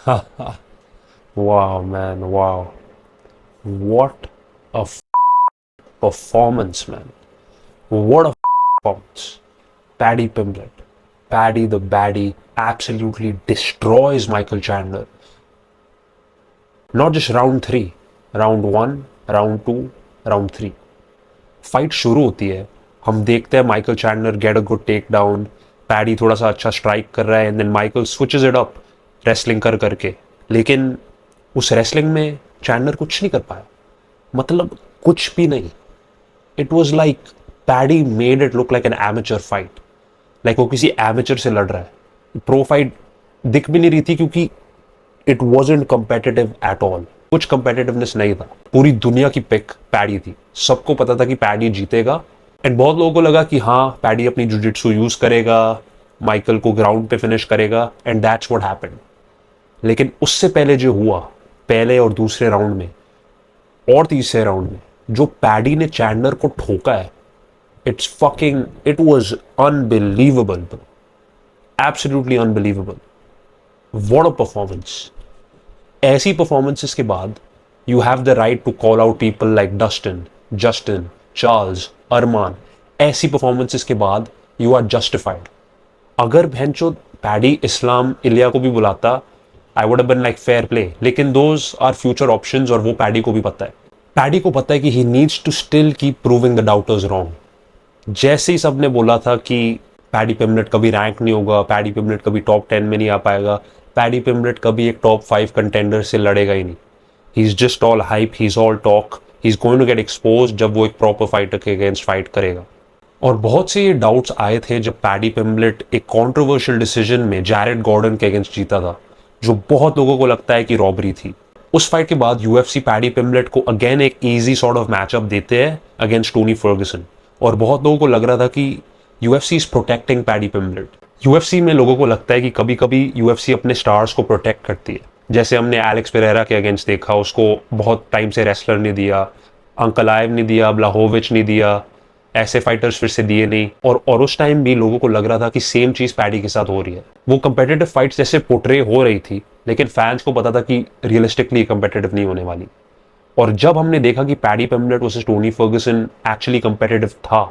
Wow, man, wow. What a performance, man. What a performance. Paddy Pimblett, Paddy the Baddy, absolutely destroys Michael Chandler. Not just round three, round one, round two, round three, fight शुरू होती है, हम देखते हैं Michael Chandler get a good take down, Paddy थोड़ा सा अच्छा strike कर रहा है and then Michael switches it up wrestling कर करके, लेकिन उस रेसलिंग में चैंडलर कुछ नहीं कर पाया, मतलब कुछ भी नहीं. It was like paddy made it look like an amateur fight, like वो किसी एमेचर से लड़ रहा है. प्रो फाइट दिख भी नहीं रही थी क्योंकि it wasn't competitive at all. कुछ कंपेटिटिवनेस नहीं था. पूरी दुनिया की पिक पैडी थी, सबको पता था कि पैडी जीतेगा एंड बहुत लोगों को लगा कि हाँ पैडी अपनी जुजित्सु यूज करेगा, माइकल को ग्राउंड पे फिनिश करेगा एंड दैट्स व्हाट हैपेंड. लेकिन उससे पहले जो हुआ, पहले और दूसरे राउंड में और तीसरे राउंड में जो पैडी ने चैंडलर को ठोका है, it was unbelievable, absolutely unbelievable. What a performance. ऐसी परफॉर्मेंसेस के बाद you have the right to call out people like Dustin, Justin, Charles, Arman. ऐसी परफॉर्मेंसेस के बाद यू आर जस्टिफाइड. अगर भैंचो पैडी इस्लाम इलिया को भी बुलाता, I would have been like fair play, लेकिन दोज आर फ्यूचर ऑप्शंस और वो पैडी को भी पता है. पैडी को पता है कि he needs to still keep proving the doubters wrong. जैसे ही सबने बोला था कि पैडी पिम्बलेट कभी रैंक नहीं होगा, पैडी पिम्बलेट कभी टॉप 10 में नहीं आ पाएगा, पैडी पिम्बलेट कभी एक टॉप 5 कंटेंडर से लड़ेगा ही नहीं, he is just all hype, he is all talk, he is going to get expose जब वो एक प्रॉपर फाइटर के अगेंस्ट फाइट करेगा. और बहुत से ये डाउट्स आए थे जब पैडी पिम्बलेट एक कॉन्ट्रोवर्शियल डिसीजन में जैरेड गॉर्डन के अगेंस्ट जीता था, जो बहुत लोगों को लगता है कि रॉबरी थी. उस फाइट के बाद यूएफसी पैडी पिम्बलेट को अगेन एक इजी सॉर्ट ऑफ मैचअप देते हैं अगेंस्ट टोनी फर्गसन, और बहुत लोगों को लग रहा था कि UFC is protecting paddy पिम्बलेट. UFC में लोगों को लगता है कि कभी कभी यूएफसी अपने स्टार्स को प्रोटेक्ट करती है, जैसे हमने एलेक्स पेरेरा के अगेंस्ट देखा, उसको बहुत टाइम से रेसलर नहीं दिया, अंकलाएव नहीं दिया, ब्लाहोविच नहीं दिया, ऐसे फाइटर्स फिर से दिए नहीं. और उस टाइम भी लोगों को लग रहा था कि सेम चीज पैडी के साथ हो रही है. वो कंपेटिटिव फाइट्स जैसे पोर्ट्रे हो रही थी, लेकिन फैंस को पता था कि रियलिस्टिकली कंपेटिटिव नहीं होने वाली. और जब हमने देखा कि Paddy Pimblett versus Tony Ferguson actually competitive था,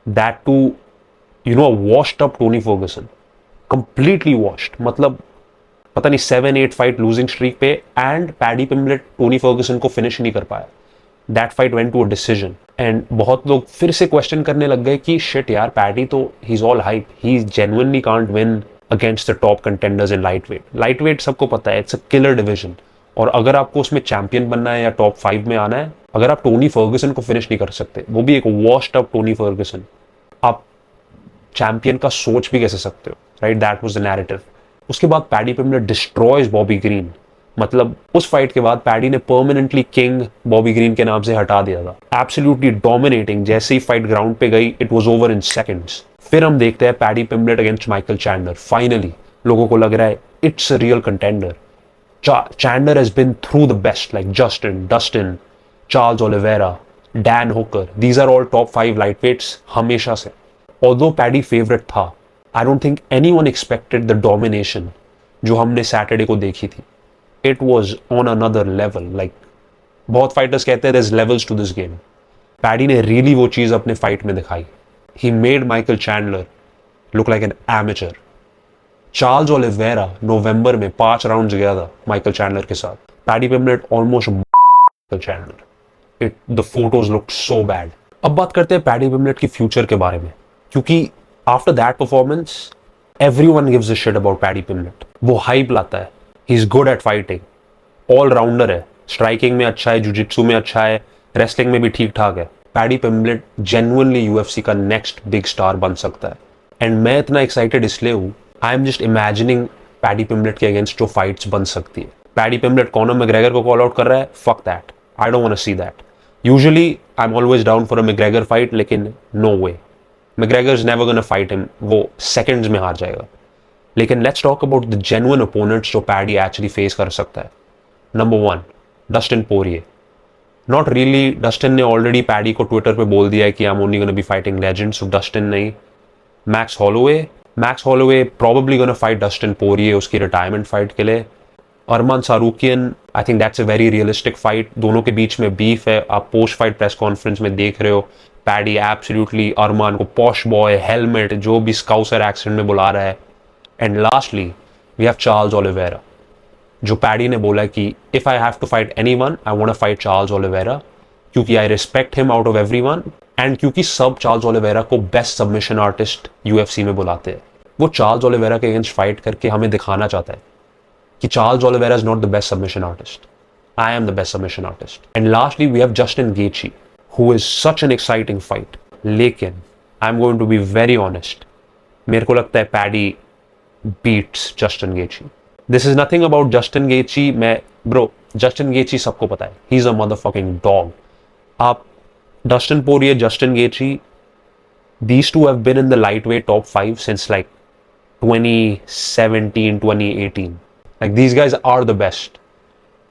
that too washed up Tony Ferguson, completely washed. मतलब पता नहीं 7-8 फाइट लूजिंग स्ट्रीक पे and Paddy Pimblett Tony Ferguson को फिनिश नहीं कर पाया. That fight went to a decision and बहुत लोग फिर से क्वेश्चन करने लग गए कि शिट यार, पैडी तो ही is all hype, he genuinely can't win against the top contenders in light weight. Light weight सबको पता है, इट्स अ किलर डिवीजन, और अगर आपको उसमें चैंपियन बनना है या टॉप 5 में आना है, अगर आप टोनी फर्गसन को फिनिश नहीं कर सकते, वो भी एक वॉश्ड अप टोनी फर्गसन, आप चैंपियन का सोच भी कैसे सकते हो, right? That was the narrative. उसके बाद पैडी पिम्बलेट डिस्ट्रॉयज बॉबी ग्रीन. मतलब उस फाइट के बाद पैडी ने परमानेंटली किंग बॉबी ग्रीन के नाम से हटा दिया था. Absolutely dominating. जैसे ही फाइट ग्राउंड पे गई, it was over in seconds. फिर हम देखते हैं paddy पिम्बलेट against Michael Chandler. Finally लोगों को लग रहा है it's a real contender. Chandler has been through the best, like Justin, Dustin, Charles Oliveira, Dan Hooker. These are all top 5 lightweights हमेशा से. Although Paddy favorite था, I don't think anyone expected the domination जो हमने Saturday को देखी थी. It was on another level. Like बहुत fighters कहते हैं there's levels to this game. Paddy ने really वो चीज अपने फाइट में दिखाई. He made Michael Chandler look like an amateur. Charles Oliveira नवंबर में 5 राउंड्स गया था माइकल चैंडलर के साथ. Paddy Pimblett almost Michael Chandler. The photos look so bad. अब बात करते हैं पैडी पिम्बलेट की फ्यूचर के बारे में, क्योंकि after that performance everyone gives a shit about paddy पिम्बलेट. वो हाइप लाता है, he is good at fighting, all rounder है, स्ट्राइकिंग में अच्छा है, जुजित्सु में अच्छा है, रेसलिंग में भी ठीक ठाक है. पैडी पिम्बलेट जेन्युइनली यूएफसी का नेक्स्ट बिग स्टार बन सकता है. एंड मैं इतना एक्साइटेड इसलिए हूं, I am just imagining Paddy Pimblett के अगेंस्ट जो फाइट्स बन सकती है. पैडी पिम्बलेट कॉनर मैग्रेगर को कॉल आउट कर रहा है, fuck that, I don't want to see that. Usually I am always down for a McGregor fight, लेकिन no way, McGregor is never gonna fight him, वो seconds में हार जाएगा. लेकिन let's talk about the genuine opponents जो Paddy actually face कर सकता है. Number 1, Dustin Poirier. Not really, Dustin ने ऑलरेडी पैडी को ट्विटर पे बोल दिया है कि I am only gonna be fighting legends, so Dustin नहीं. Max Holloway. Max Holloway probably gonna fight Dustin Poirier उसकी रिटायरमेंट फाइट के लिए. Arman Tsarukyan, I think that's a very realistic fight. दोनों के बीच में बीफ है, आप पोस्ट फाइट प्रेस कॉन्फ्रेंस में देख रहे हो. पैडी एब्सोल्युटली अरमान को पॉश बॉय, हेलमेट, जो भी स्काउसर एक्सेंट में बुला रहा है. And lastly we have Charles Oliveira, जो पैडी ने बोला कि if I have to fight anyone I want to fight Charles Oliveira, क्योंकि I respect him out of everyone, and क्योंकि सब चार्ल्स ओलिवेरा को बेस्ट सबमिशन आर्टिस्ट यूएफसी में बुलाते हैं. वो चार्ल्स ओलिवेरा के अगेंस्ट फाइट करके हमें दिखाना चाहता है कि Charles Oliveira is not the best submission artist. I am the best submission artist. And lastly, we have Justin Gaethje, who is such an exciting fight. लेकिन I'm going to be very honest. मेरे को लगता है Paddy beats Justin Gaethje. This is nothing about Justin Gaethje. Bro, Justin Gaethje सबको पता है. He's a motherfucking dog. आप Dustin Poirier, Justin Gaethje, these two have been in the lightweight top 5 since like 2017, 2018. Like these guys are the best.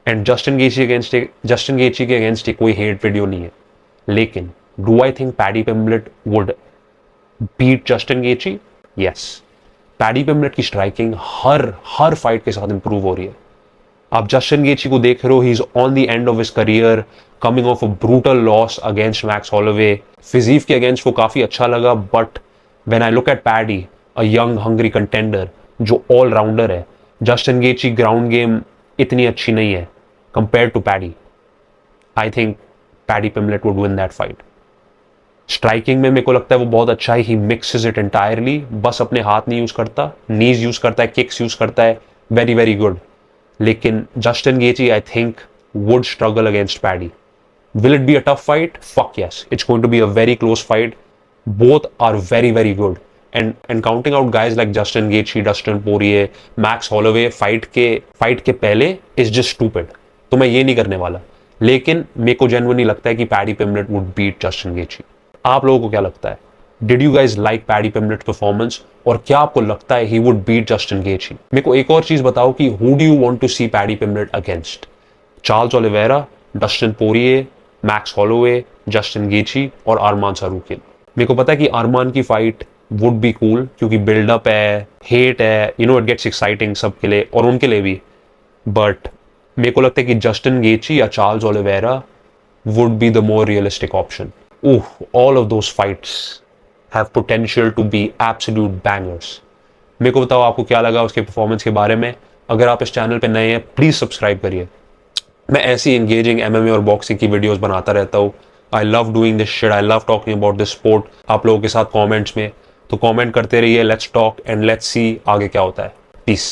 And Justin Gaethje के against कोई hate video नहीं है. लेकिन do I think Paddy Pimblett would beat Justin Gaethje? Yes. Paddy Pimblett की striking हर fight के साथ improve हो रही है. आप जस्टिन गेथजे को देख रहे हो, he is on the end of his career, coming off a brutal loss against Max Holloway. Fiziev के अगेंस्ट वो काफी अच्छा लगा, but when I look at Paddy, a young hungry contender जो ऑल राउंडर है, जस्टिन गेथजे ग्राउंड गेम इतनी अच्छी नहीं है compare to Paddy. I think Paddy Pimblett would win that fight. Striking में मेरे को लगता है वो बहुत अच्छा है, ही मिक्सेस इट एंटायरली. बस अपने हाथ नहीं यूज करता, नीज यूज करता है, किक्स यूज करता है, वेरी वेरी गुड. लेकिन Justin Gaethje I think would struggle against Paddy. Will it be a tough fight? Fuck yes. It's going to be a very close fight. Both are very, very good. And counting out guys like Justin Gaethje, Dustin Poirier, Max Holloway fight के पहले is just stupid. तो मैं ये नहीं करने वाला. लेकिन मेरे को genuinely लगता है कि Paddy Pimblett would beat Justin Gaethje. आप लोगों को क्या लगता है? Did you guys like Paddy Pimblett's performance? और क्या आपको लगता है he would beat Justin Gaethje? मेरे को एक और चीज बताओ कि who do you want to see Paddy Pimblett against? Charles Oliveira, Dustin Poirier, Max Holloway, Justin Gaethje और अरमान सारूकियन. मेरे को पता है कि अरमान की फाइट वुड बी कूल क्योंकि बिल्डअप है, हेट है, you know it gets exciting सबके लिए और उनके लिए भी. बट मेरे को लगता है कि जस्टिन गेथजे या Charles Oliveira would be the more realistic option. All of those fights have potential to be absolute bangers. मेरे को बताओ आपको क्या लगा उसके परफॉर्मेंस के बारे में. अगर आप इस चैनल पर नए हैं प्लीज सब्सक्राइब करिए. मैं ऐसी एंगेजिंग एमएमए और बॉक्सिंग की वीडियोस बनाता रहता हूँ. I love doing this shit, I love talking about this sport आप लोगों के साथ कमेंट्स में. तो कमेंट करते रहिए, let's talk and let's see आगे क्या होता है. पीस.